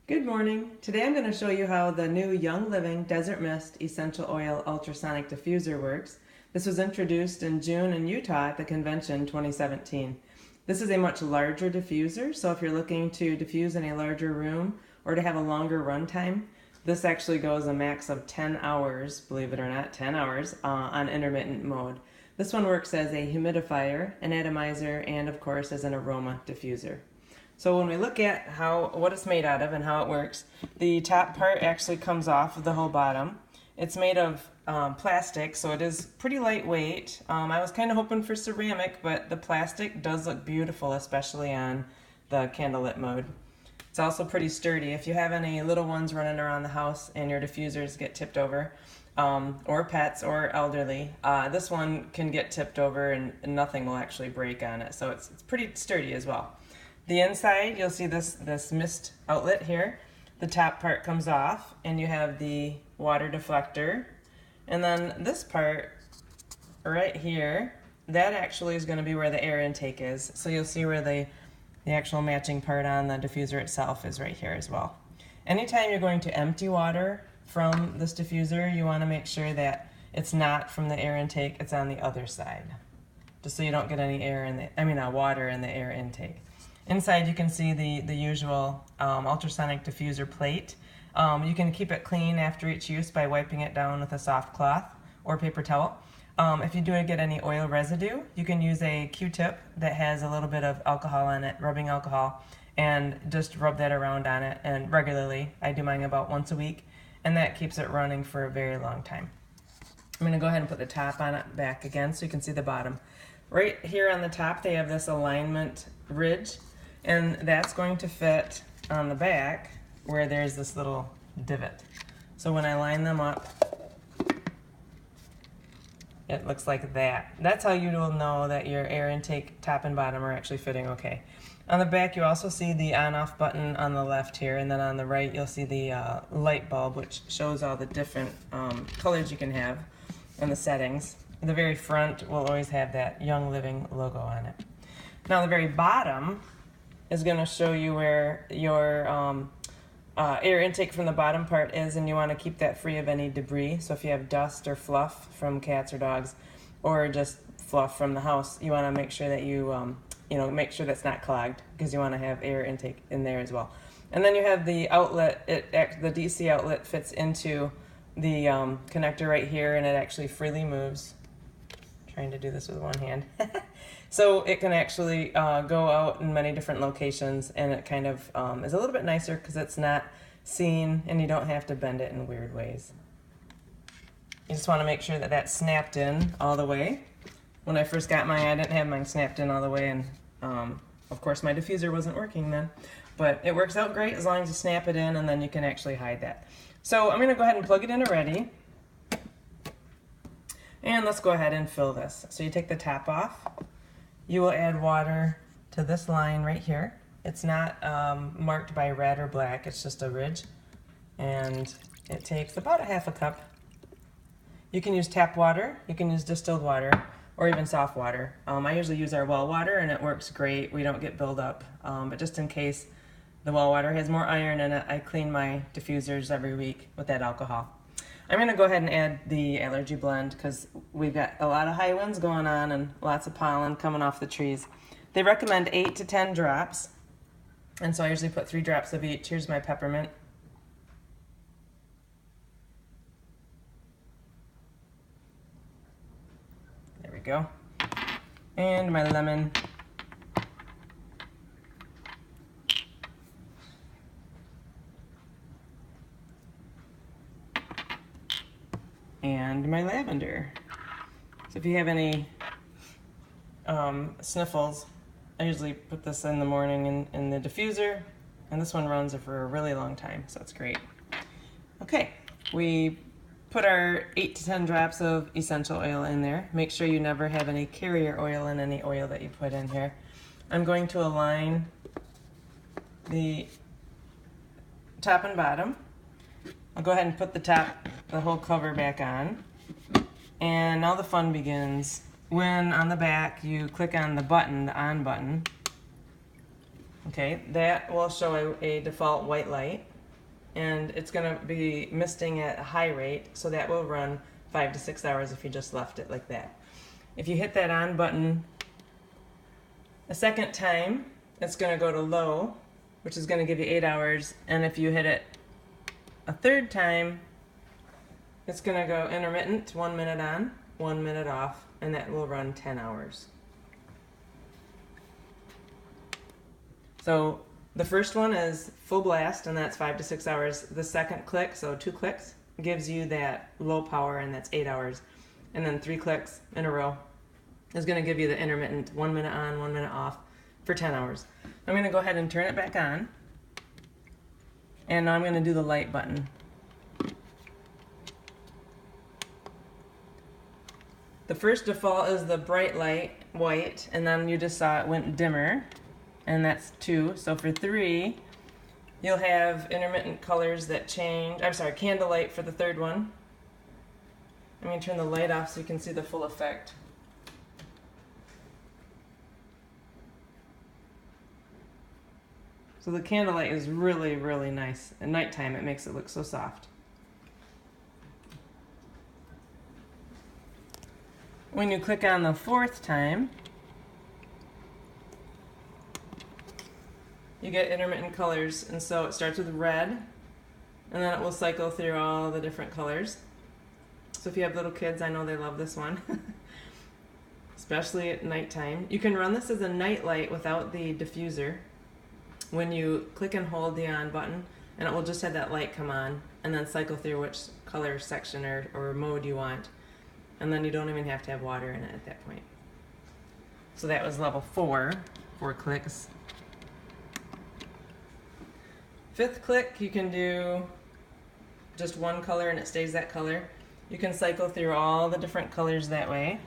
Good morning. Today I'm going to show you how the new Young Living Desert Mist Essential Oil Ultrasonic Diffuser works. This was introduced in June in Utah at the convention 2017. This is a much larger diffuser, so if you're looking to diffuse in a larger room or to have a longer run time, this actually goes a max of 10 hours, believe it or not, 10 hours on intermittent mode. This one works as a humidifier, an atomizer, and of course as an aroma diffuser. So when we look at what it's made out of and how it works, the top part actually comes off of the whole bottom. It's made of plastic, so it is pretty lightweight. I was kind of hoping for ceramic, but the plastic does look beautiful, especially on the candlelit mode. It's also pretty sturdy. If you have any little ones running around the house and your diffusers get tipped over, or pets or elderly, this one can get tipped over and nothing will actually break on it. So it's pretty sturdy as well. The inside, you'll see this mist outlet here. The top part comes off and you have the water deflector. And then this part right here, that actually is going to be where the air intake is. So you'll see where the actual matching part on the diffuser itself is right here as well. Anytime you're going to empty water from this diffuser, you want to make sure that it's not from the air intake, it's on the other side. Just so you don't get any water in the air intake. Inside you can see the usual ultrasonic diffuser plate. You can keep it clean after each use by wiping it down with a soft cloth or paper towel. If you do get any oil residue, you can use a Q-tip that has a little bit of alcohol on it, rubbing alcohol, and just rub that around on it and regularly. I do mine about once a week, and that keeps it running for a very long time. I'm going to go ahead and put the top on it back again so you can see the bottom. Right here on the top they have this alignment ridge, and that's going to fit on the back where there's this little divot. So when I line them up, it looks like that. That's how you will know that your air intake top and bottom are actually fitting okay. On the back you also see the on-off button on the left here, and then on the right you'll see the light bulb, which shows all the different colors you can have and the settings. The very front will always have that Young Living logo on it. Now the very bottom is going to show you where your air intake from the bottom part is, and you want to keep that free of any debris. So if you have dust or fluff from cats or dogs, or just fluff from the house, you want to make sure that you make sure that's not clogged, because you want to have air intake in there as well. And then you have the outlet. The DC outlet fits into the connector right here, and it actually freely moves. Trying to do this with one hand. So it can actually go out in many different locations, and it kind of is a little bit nicer because it's not seen and you don't have to bend it in weird ways. You just want to make sure that that's snapped in all the way. When I first got mine, I didn't have mine snapped in all the way, and of course my diffuser wasn't working then. But it works out great as long as you snap it in, and then you can actually hide that. So I'm going to go ahead and plug it in already. And let's go ahead and fill this. So you take the top off. You will add water to this line right here. It's not marked by red or black, it's just a ridge. And it takes about a half a cup. You can use tap water, you can use distilled water, or even soft water. I usually use our well water and it works great. We don't get buildup. But just in case the well water has more iron in it, I clean my diffusers every week with that alcohol. I'm going to go ahead and add the allergy blend because we've got a lot of high winds going on and lots of pollen coming off the trees. They recommend 8 to 10 drops, and so I usually put 3 drops of each. Here's my peppermint. There we go. And my lemon. And my lavender. So if you have any sniffles, I usually put this in the morning in the diffuser, and this one runs for a really long time, so it's great. Okay, we put our 8 to 10 drops of essential oil in there. Make sure you never have any carrier oil in any oil that you put in here. I'm going to align the top and bottom. I'll go ahead and put the whole cover back on. And now the fun begins. When on the back you click on the button, the on button, okay, that will show a default white light. and it's going to be misting at a high rate, so that will run 5 to 6 hours if you just left it like that. If you hit that on button a second time, it's going to go to low, which is going to give you 8 hours, and if you hit it a third time, it's going to go intermittent, 1 minute on, 1 minute off, and that will run 10 hours. So the first one is full blast, and that's 5 to 6 hours. The second click, so 2 clicks, gives you that low power, and that's 8 hours. And then 3 clicks in a row is going to give you the intermittent 1 minute on, 1 minute off for 10 hours. I'm going to go ahead and turn it back on. And now I'm going to do the light button. The first default is the bright light, white, and then you just saw it went dimmer, and that's 2. So for 3, you'll have intermittent colors that change. I'm sorry, candlelight for the third one. I'm going to turn the light off so you can see the full effect. So the candlelight is really, really nice. At nighttime, it makes it look so soft. When you click on the 4th time, you get intermittent colors, and so it starts with red, and then it will cycle through all the different colors. So if you have little kids, I know they love this one, especially at nighttime. You can run this as a night light without the diffuser. When you click and hold the on button, and it will just have that light come on, and then cycle through which color section or mode you want. And then you don't even have to have water in it at that point. So that was level 4 clicks. 5th click, you can do just one color and it stays that color. You can cycle through all the different colors that way.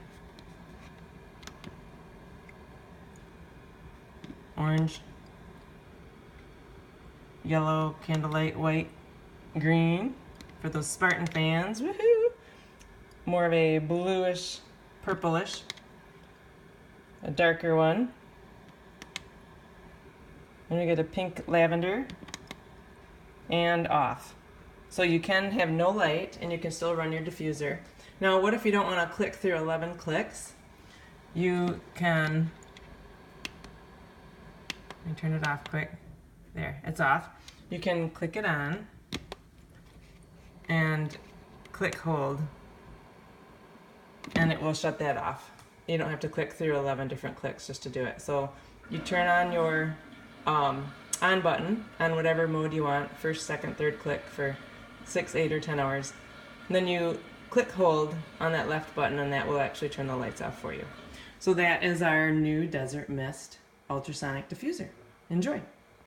Orange, yellow, candlelight, white, green for those Spartan fans. Woohoo! More of a bluish, purplish, a darker one. And we get a pink lavender, and off. So you can have no light and you can still run your diffuser. Now what if you don't want to click through 11 clicks? You can, let me turn it off quick. There, it's off. You can click it on and click hold, and it will shut that off. You don't have to click through 11 different clicks just to do it. So you turn on your on button on whatever mode you want, first, second, third click for 6, 8, or 10 hours. And then you click hold on that left button, and that will actually turn the lights off for you. So that is our new Desert Mist Ultrasonic Diffuser. Enjoy.